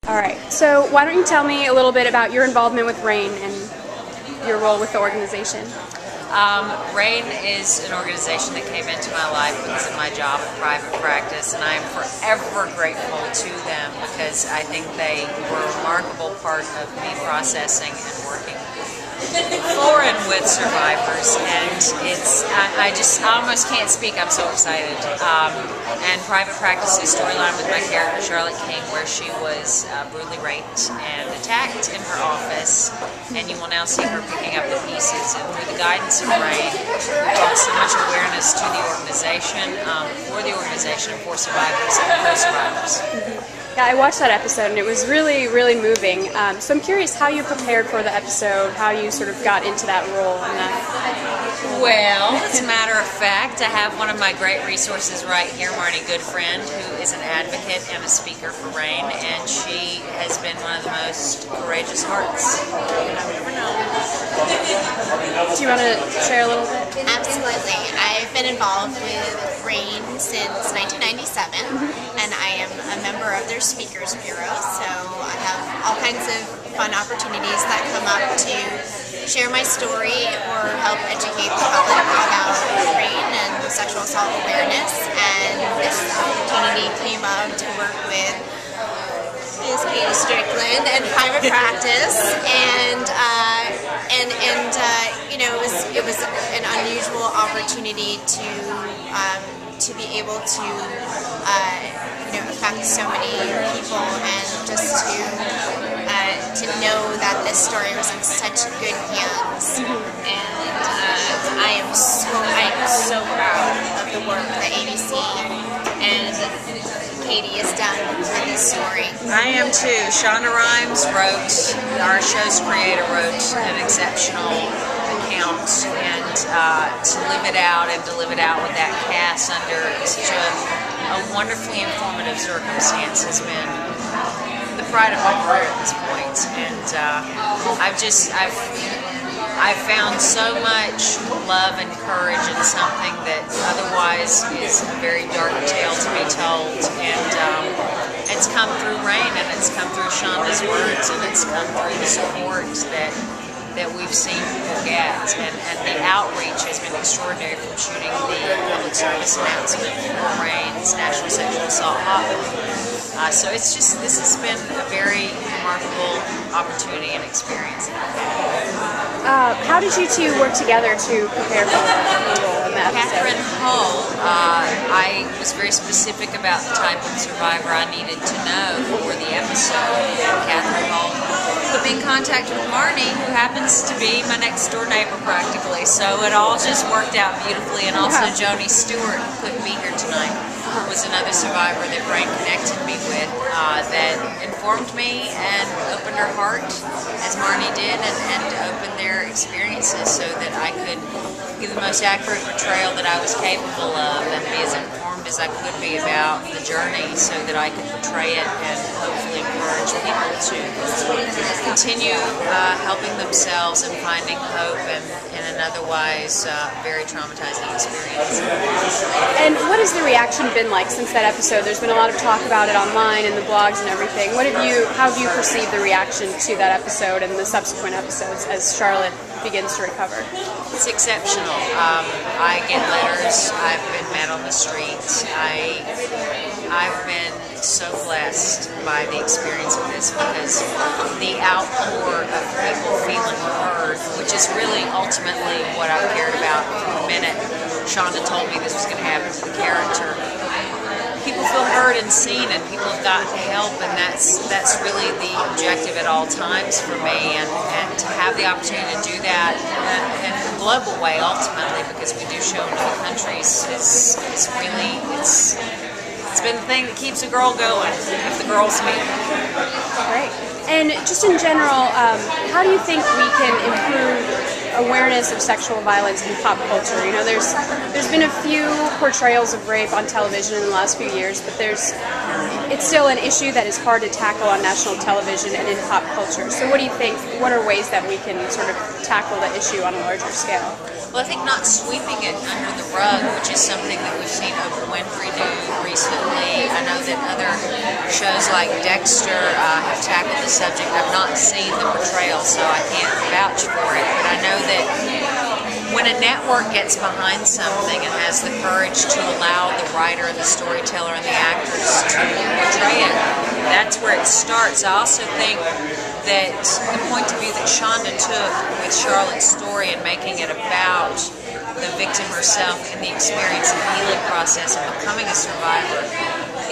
All right, so why don't you tell me a little bit about your involvement with RAINN and your role with the organization? RAINN is an organization that came into my life because of my job in private practice, and I am forever grateful to them because I think they were a remarkable part of me processing and working for and with survivors, and I almost can't speak. I'm so excited. And private practice's storyline with my character Charlotte King, where she was brutally raped and attacked in her office, and you will now see her picking up the pieces. And through the guidance of RAINN, we brought so much awareness to the organization, and for survivors and co-survivors. Yeah, I watched that episode and it was really, really moving. So I'm curious how you prepared for the episode, how you sort of got into that role and that. Well, as a matter of fact, I have one of my great resources right here, Marnie Goodfriend, who is an advocate and a speaker for RAINN, and she has been one of the most courageous hearts I've ever known. Do you want to share a little bit? Absolutely. I've been involved with RAINN since 1997, and I am a member of their Speakers Bureau, so I have all kinds of fun opportunities that come up to share my story or help educate the public about RAINN and sexual assault awareness, and this opportunity came up to work with Ms. KaDee Strickland and private practice, and you know, it was an unusual opportunity to be able to you know, affect so many people, and just to know that this story was in such good hands. And I am so proud of the work that ABC and KaDee has done for this story. I am too. Shonda Rhimes our show's creator wrote an exceptional account, and to live it out and to live it out with that cast under such a wonderfully informative circumstance has been the pride of my career at this point. And I've found so much love and courage in something that otherwise is a very dark tale to be told, and it's come through RAINN, and it's come through Shonda's words, and it's come through the support that we've seen people get, and the outreach has been extraordinary from shooting the public service announcement for RAINN's National Sexual Assault Hotline. So this has been a very remarkable opportunity and experience. How did you two work together to prepare for the role in that episode? Catherine Hull, I was very specific about the type of survivor I needed to know for the episode. Catherine Hull put me in contact with Marnie, who happens to be my next door neighbor practically. So it all just worked out beautifully. And also Joni Stewart, who couldn't be here tonight, was another survivor that RAINN connected me with, that informed me and opened her heart, as Marnie did, and opened their experiences so that I could give the most accurate portrayal that I was capable of, and be as informed as I could be about the journey, so that I could portray it and hopefully encourage people to continue helping themselves and finding hope in an otherwise very traumatizing experience. And what has the reaction been like since that episode? There's been a lot of talk about it online and the blogs and everything. How have you perceived the reaction to that episode and the subsequent episodes as Charlotte begins to recover? It's exceptional. I get letters. I've been met on the street. I've been so blessed by the experience of this, because the outpour of people feeling heard, which is really ultimately what I cared about from the minute Shonda told me this was going to happen to the character. People feel heard and seen, and people have gotten help, and that's really the objective at all times for me, and to have the opportunity to do that in a global way ultimately, because we do show in other countries, is really, it's been the thing that keeps a girl going, if the girls meet. Great. And just in general, how do you think we can improve awareness of sexual violence in pop culture? You know, there's been a few portrayals of rape on television in the last few years, but there's it's still an issue that is hard to tackle on national television and in pop culture. So what do you think, what are ways that we can sort of tackle the issue on a larger scale? Well, I think not sweeping it under the rug, which is something that we've seen Oprah Winfrey do recently. I know that other shows like Dexter have tackled the subject. I've not seen the portrayal, so I can't vouch for it, but I know that when a network gets behind something and has the courage to allow the writer and the storyteller and the actors to portray it, that's where it starts. I also think that the point of view that Shonda took with Charlotte's story and making it about the victim herself and the experience and healing process of becoming a survivor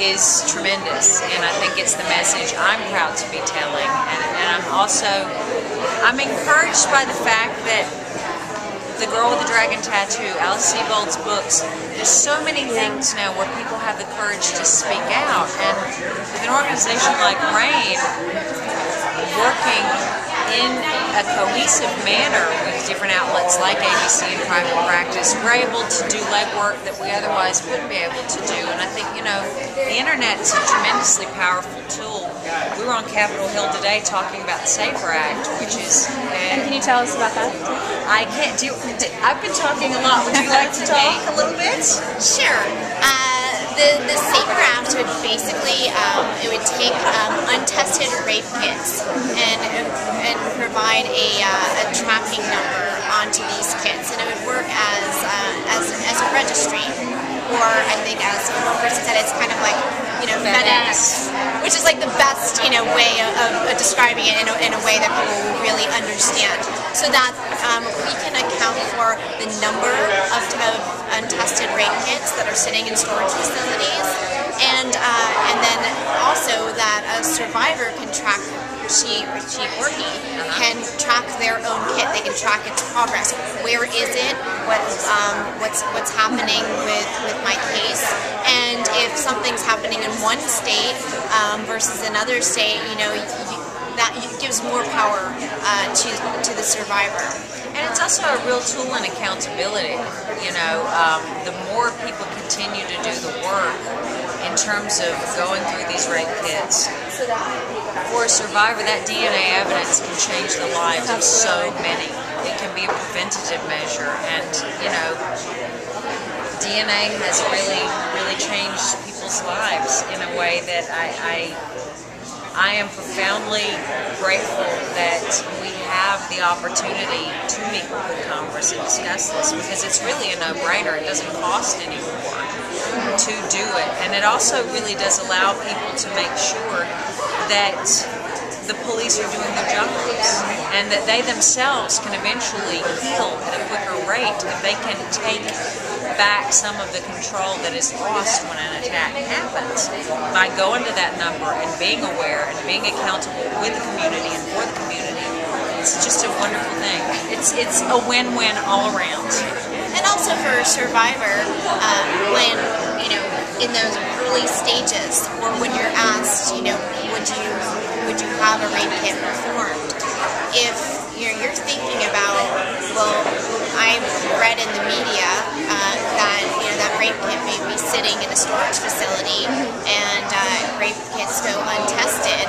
is tremendous, and I think it's the message I'm proud to be telling. And I'm encouraged by the fact that The Girl with the Dragon Tattoo, Alice Sebold's books, there's so many things now where people have the courage to speak out, and with an organization like RAINN working in a cohesive manner with different outlets like ABC and private practice, we're able to do legwork that we otherwise wouldn't be able to do. And I think, you know, the internet is a tremendously powerful tool. We were on Capitol Hill today talking about the SAFER Act, which is... And can you tell us about that? I can't do... I've been talking a lot. Would you like to talk a little bit? Sure. The SAFER Act would basically, it would take untested rape kits and provide a tracking number onto these kits, and it would work as a registry, or I think as one person said, it's kind of like, you know, FedEx, which is like the best, you know, way of describing it in a way that people will really understand, so that we can account for the number of untested rape kits that are sitting in storage facilities, and then also that a survivor can track, she or he can track their own kit. They can track its progress. Where is it? What's happening with my case? And if something's happening in one state versus another state, you know, that gives more power to the survivor. And it's also a real tool in accountability. You know, the more people continue to do the work in terms of going through these rape kits, for a survivor, that DNA evidence can change the lives of so many. It can be a preventative measure, and, you know, DNA has really changed people's lives in a way that I am profoundly grateful that we have the opportunity to meet with Congress and discuss this, because it's really a no-brainer. It doesn't cost any more to do it, and it also really does allow people to make sure that the police are doing their jobs, and that they themselves can eventually heal at a quicker rate if they can take back some of the control that is lost when an attack happens by going to that number and being aware and being accountable with the community and for the community. It's just a wonderful thing. It's a win-win all around. And also for a survivor, when, you know, in those early stages, or when you're asked, you know, would you have a rape kit performed? If you're thinking about, well, I've read in the media that, you know, that rape kit may be sitting in a storage facility, and rape kits go untested.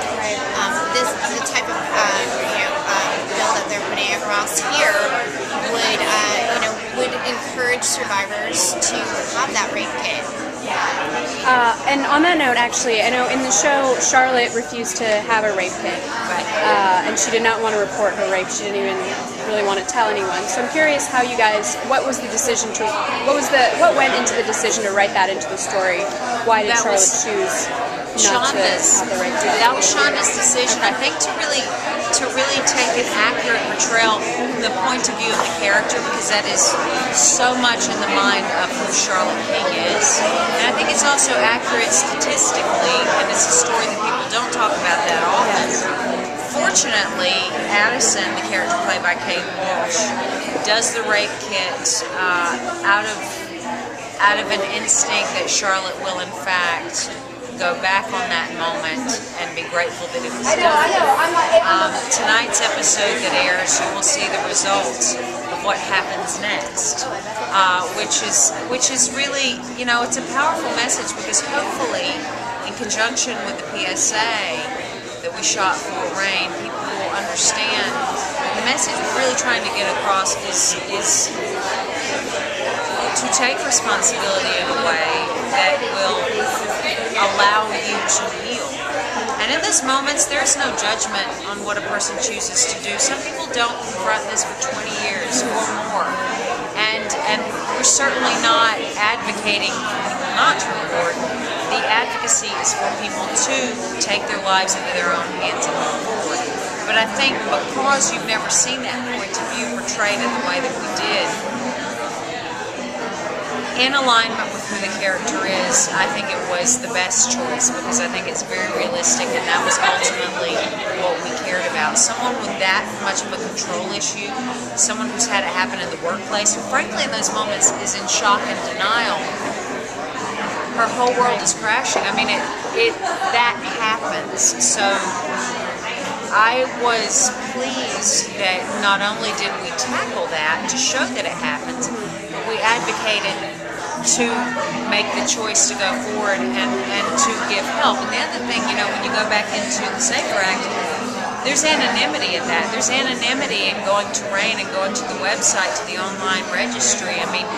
The type of bill that they're putting across here would encourage survivors to have that rape kit. And on that note, actually, I know in the show, Charlotte refused to have a rape kit, and she did not want to report her rape. She didn't even really want to tell anyone. So I'm curious how you guys, what was the decision to, what went into the decision to write that into the story? Why did Charlotte choose not to have the rape kit? That was Shonda's decision, I think, to really take an accurate portrayal from the point of view of the character, because that is so much in the mind of who Charlotte King is. And I think it's also accurate statistically, and it's a story that people don't talk about that often. Fortunately, Addison, the character played by Kate Walsh, does the rape kit out of an instinct that Charlotte will, in fact, go back on that moment and be grateful that it was done. Tonight's episode that airs, you will see the results of what happens next, which is really, you know, it's a powerful message, because hopefully in conjunction with the PSA that we shot for RAINN, people will understand the message we're really trying to get across is to take responsibility in a way that will allow you to heal. And in those moments, there's no judgment on what a person chooses to do. Some people don't confront this for 20 years or more. And we're certainly not advocating for people not to report. The advocacy is for people to take their lives into their own hands and move forward. But I think because you've never seen that point of view portrayed in the way that we did, in alignment with who the character is, I think it was the best choice because I think it's very realistic, and that was ultimately what we cared about. Someone with that much of a control issue, someone who's had it happen in the workplace, who frankly in those moments is in shock and denial. Her whole world is crashing. I mean, that happens. So I was pleased that not only did we tackle that to show that it happens, but we advocated to make the choice to go forward and to give help. And the other thing, you know, when you go back into the SAFER Act, there's anonymity in that. There's anonymity in going to RAINN and going to the website, to the online registry. I mean,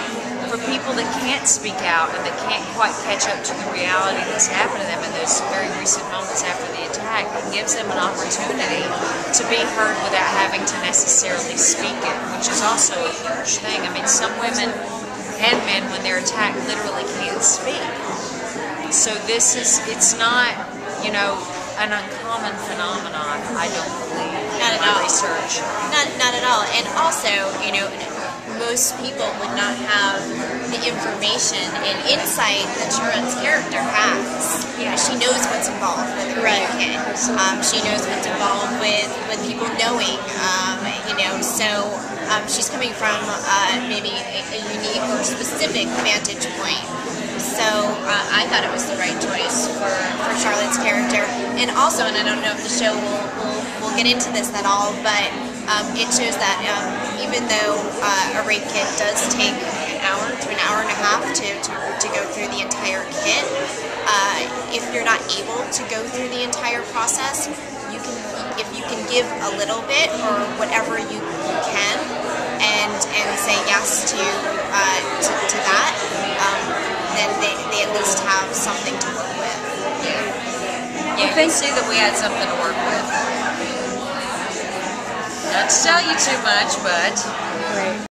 for people that can't speak out and that can't quite catch up to the reality that's happened to them in those very recent moments after the attack, it gives them an opportunity to be heard without having to necessarily speak it, which is also a huge thing. I mean, some women and men, when they're attacked, literally can't speak. So it's not, you know, an uncommon phenomenon, I don't believe, not in at my all. research. Not at all. And also, you know, most people would not have the information and insight that Charlotte's character has. You know, she knows what's involved with her kid. She knows what's involved with people knowing, you know, so she's coming from maybe a unique or specific vantage point. So I thought it was the right choice for Charlotte's character. And also, and I don't know if the show will get into this at all, but it shows that even though a rape kit does take an hour to an hour and a half to go through the entire kit, if you're not able to go through the entire process, if you can give a little bit or whatever you can, and say yes to that, then they at least have something to work with. Yeah, you can see that we had something to work with. Not to tell you too much, but